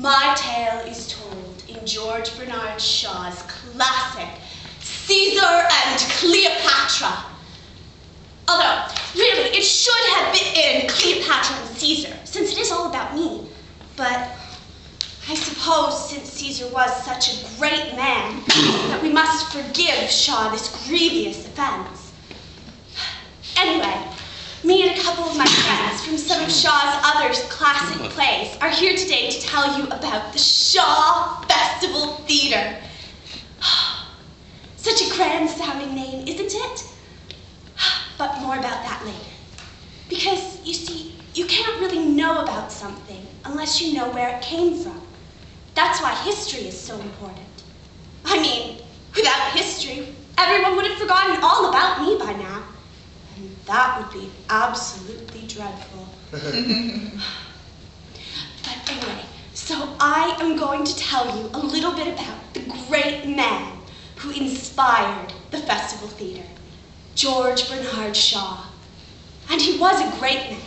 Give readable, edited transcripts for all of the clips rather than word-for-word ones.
My tale is told in George Bernard Shaw's classic, Caesar and Cleopatra. Although, really, it should have been Cleopatra and Caesar, since it is all about me. But I suppose since Caesar was such a great man, that we must forgive Shaw this grievous offense. Anyway, me and a couple of my friends from some of Shaw's other classic plays are here today to tell you about the Shaw Festival Theatre. Such a grand-sounding name, isn't it? But more about that later. Because, you see, you can't really know about something unless you know where it came from. That's why history is so important. I mean, without history, everyone would have forgotten all about me by now. And that would be absolutely dreadful. But anyway, so I am going to tell you a little bit about the great man who inspired the Festival Theatre, George Bernard Shaw. And he was a great man.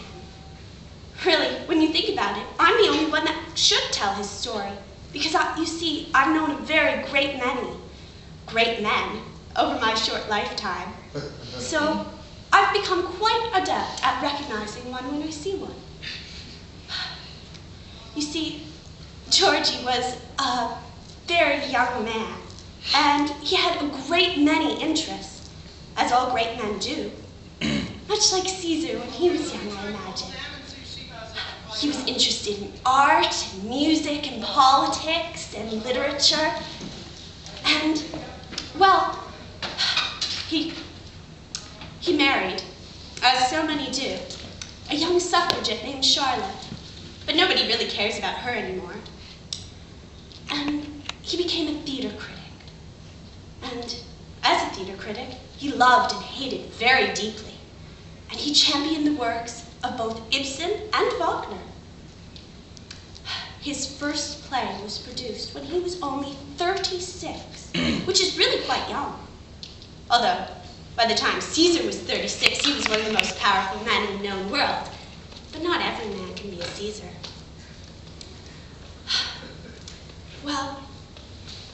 Really, when you think about it, I'm the only one that should tell his story. Because, you see, I've known a very great many great men over my short lifetime. So I've become quite adept at recognizing one when I see one. You see, Georgie was a very young man, and he had a great many interests, as all great men do. Much like Caesar when he was young, I imagine. He was interested in art, and music, and politics, and literature. And, well, he married, as so many do, a young suffragette named Charlotte. But nobody really cares about her anymore. And he became a theater critic. And as a theater critic, he loved and hated very deeply. And he championed the works of both Ibsen and Wagner. His first play was produced when he was only 36, which is really quite young. Although, by the time Caesar was 36, he was one of the most powerful men in the known world. But not every man can be a Caesar. Well,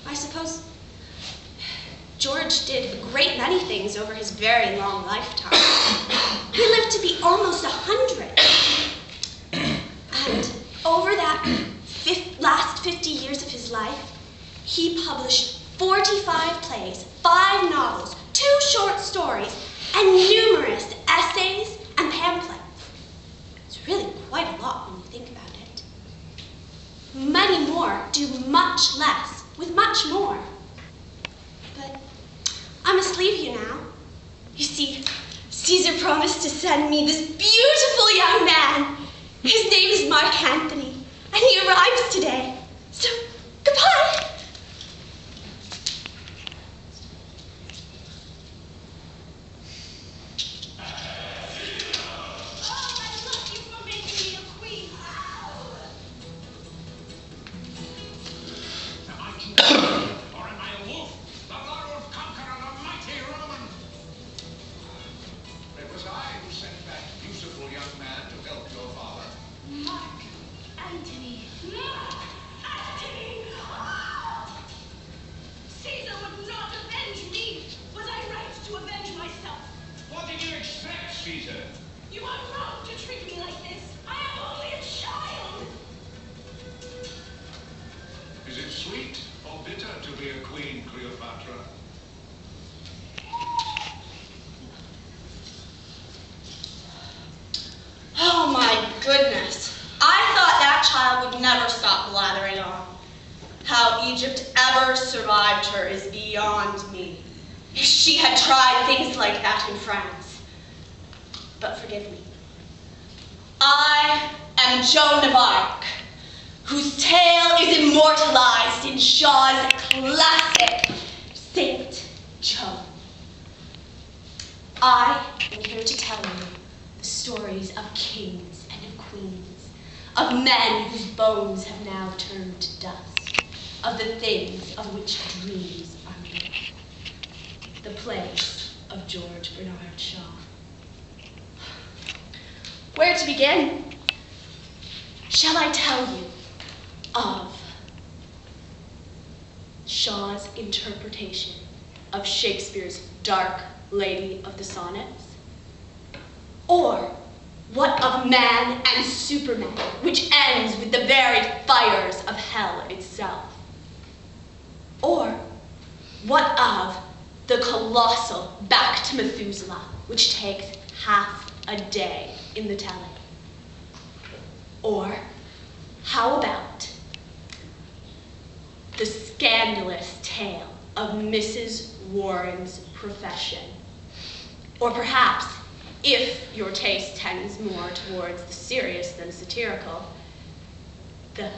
I suppose George did a great many things over his very long lifetime. He lived to be almost 100. And over that last 50 years of his life, he published 45 plays, 5 novels, 2 short stories, and numerous essays and pamphlets. It's really quite a lot when you think about it. Many more do much less with much more. But I must leave you now. You see, Caesar promised to send me this beautiful young man. His name is Mark Anthony, and he arrives today. So, goodbye. Egypt ever survived her is beyond me. If she had tried things like that in France. But forgive me. I am Joan of Arc, whose tale is immortalized in Shaw's classic Saint Joan. I am here to tell you the stories of kings and of queens, of men whose bones have now turned to dust, of the things of which dreams are made. The plays of George Bernard Shaw. Where to begin? Shall I tell you of Shaw's interpretation of Shakespeare's Dark Lady of the Sonnets? Or what of Man and Superman, which ends with the very fires of hell itself? Or what of the colossal Back to Methuselah, which takes half a day in the telling? Or how about the scandalous tale of Mrs. Warren's Profession? Or perhaps, if your taste tends more towards the serious than satirical, the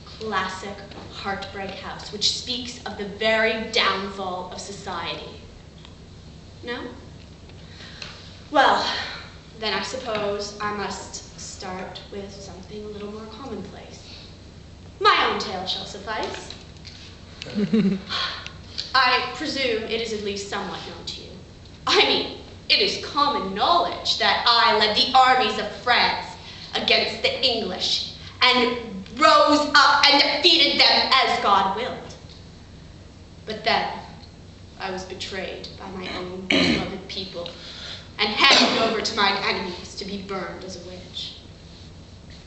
classic Heartbreak House, which speaks of the very downfall of society. No? Well, then I suppose I must start with something a little more commonplace. My own tale shall suffice. I presume it is at least somewhat known to you. I mean, it is common knowledge that I led the armies of France against the English and rose up and defeated them as God willed. But then I was betrayed by my own beloved people and handed over to mine enemies to be burned as a witch.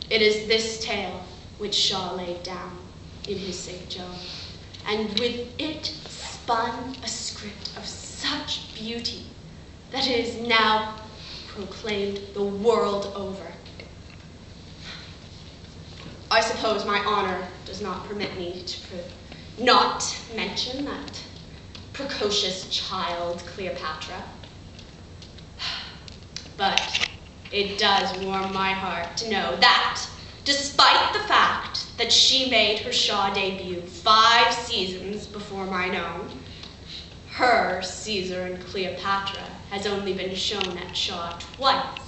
It is this tale which Shaw laid down in his St. John, and with it spun a script of such beauty that it is now proclaimed the world over. I suppose my honor does not permit me to not mention that precocious child, Cleopatra. But it does warm my heart to know that, despite the fact that she made her Shaw debut 5 seasons before mine own, her Caesar and Cleopatra has only been shown at Shaw twice,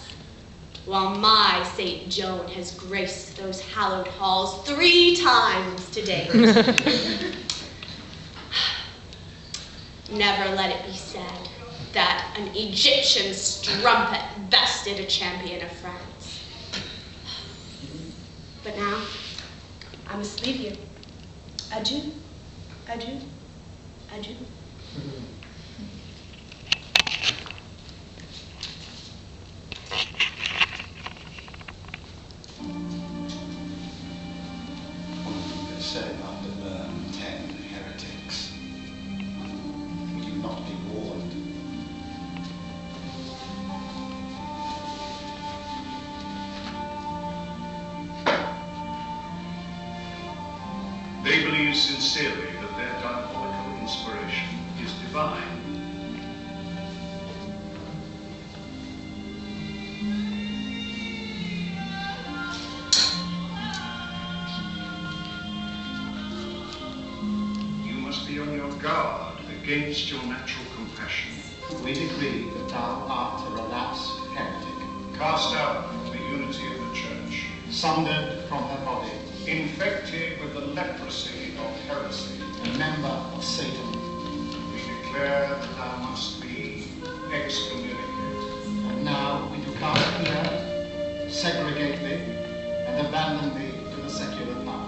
while my St. Joan has graced those hallowed halls 3 times to date. Never let it be said that an Egyptian strumpet bested a champion of France. But now, I must leave you. Adieu, adieu, adieu. They say under burn 10 heretics. Will you not be warned? They believe sincerely that their diabolical inspiration is divine. You must be on your guard against your natural compassion. We decree that thou art a relapsed heretic, Cast out from the unity of the church. sundered from her body, Infected with the leprosy of heresy. a member of Satan, We declare that thou must be excommunicated. and now we do cast thee out, segregate thee, and abandon thee to the secular power.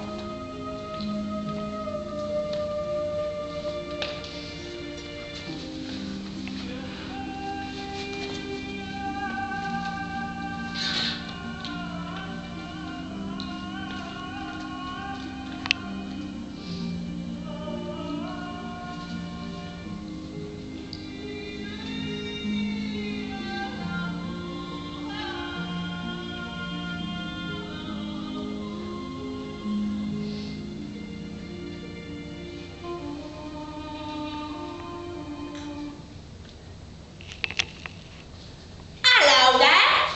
Hello there.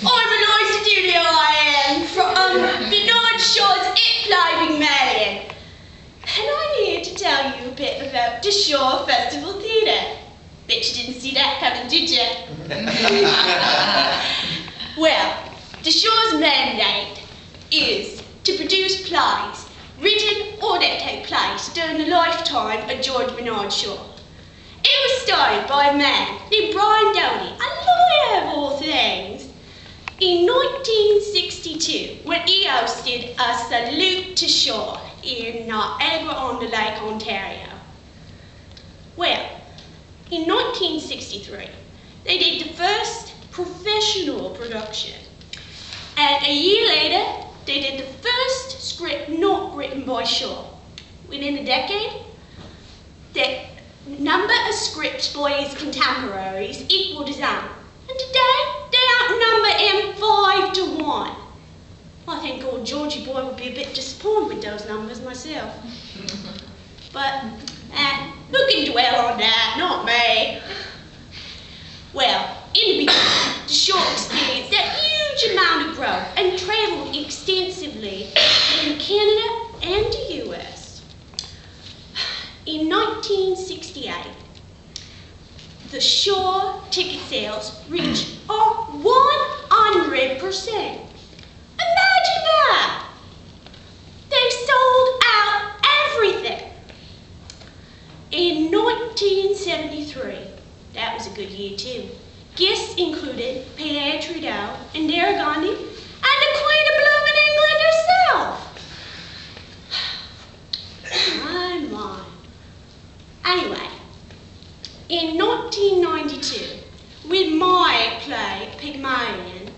I'm Eliza Julia, I am, from Bernard Shaw's It Flying Marion. And I'm here to tell you a bit about the Shaw Festival Theatre. Bet you didn't see that coming, did you? Well, the Shaw's mandate is to produce plays, written or that take place during the lifetime of George Bernard Shaw. It was started by a man named Brian Downey, a lawyer of all things. In 1962, when he hosted a salute to Shaw in Niagara-on-the-Lake, Ontario. Well, in 1963, they did the first professional production. And a year later, they did the first script not written by Shaw. Within a decade, the number of scripts by his contemporaries equaled his own. And today, they outnumber him 5-1. I think old Georgie boy would be a bit disappointed with those numbers myself. But, who can dwell on that? Not me. Well, in the beginning, the Shaw experienced a huge amount of growth and travelled extensively in Canada and the US. In 1968, the Shaw ticket sales reached 100%. Imagine that! They sold out everything. In 1973, that was a good year too. Guests included Pierre Trudeau, Indira Gandhi, and the Queen of Blooming England herself. My. Anyway, in 1992, with my play Pygmalion,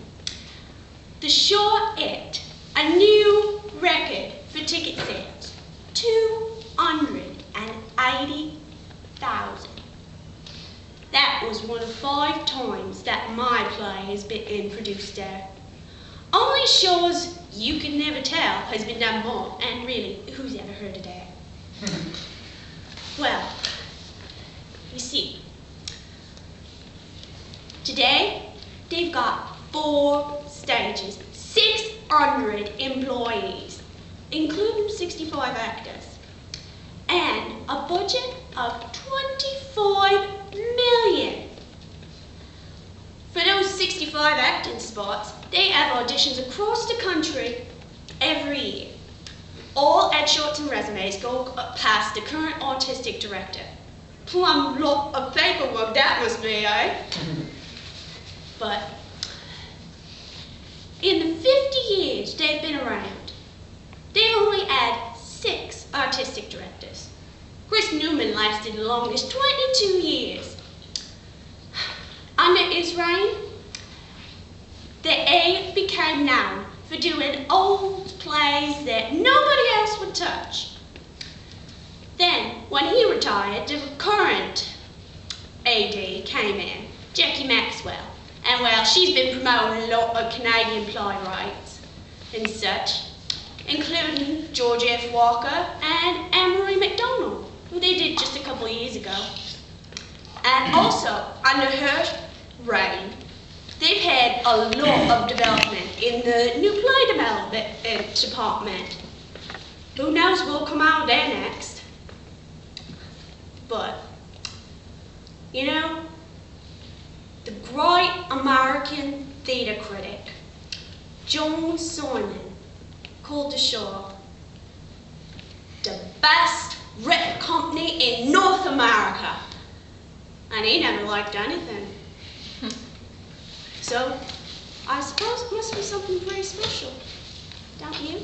the Shaw hit a new record for ticket sales, 280,000. That was one of 5 times that my play has been produced there. Only Shaw's You Can Never Tell has been done more, and really, who's ever heard of that? Well, you see, today they've got 4 stages, 600 employees, including 65 actors, and a budget of $25 million. For those 65 acting spots, they have auditions across the country every year. All headshots and resumes go past the current artistic director. Plumb lot of paperwork that must be, eh? But in the 50 years they've been around, they've only had 6 artistic directors. Chris Newman lasted the longest, 22 years. Under his reign, the A became known for doing old plays that nobody else would touch. Then, when he retired, the current AD came in, Jackie Maxwell. And well, she's been promoting a lot of Canadian playwrights and such, including George F. Walker and Anne-Marie MacDonald, who they did just a couple of years ago. And also, under her reign, they've had a lot of development in the new play development department. Who knows what'll come out there next? But, you know, the great American theatre critic, John Simon, called the Shaw the best written company in North America. And he never liked anything. So, I suppose it must be something very special, don't you?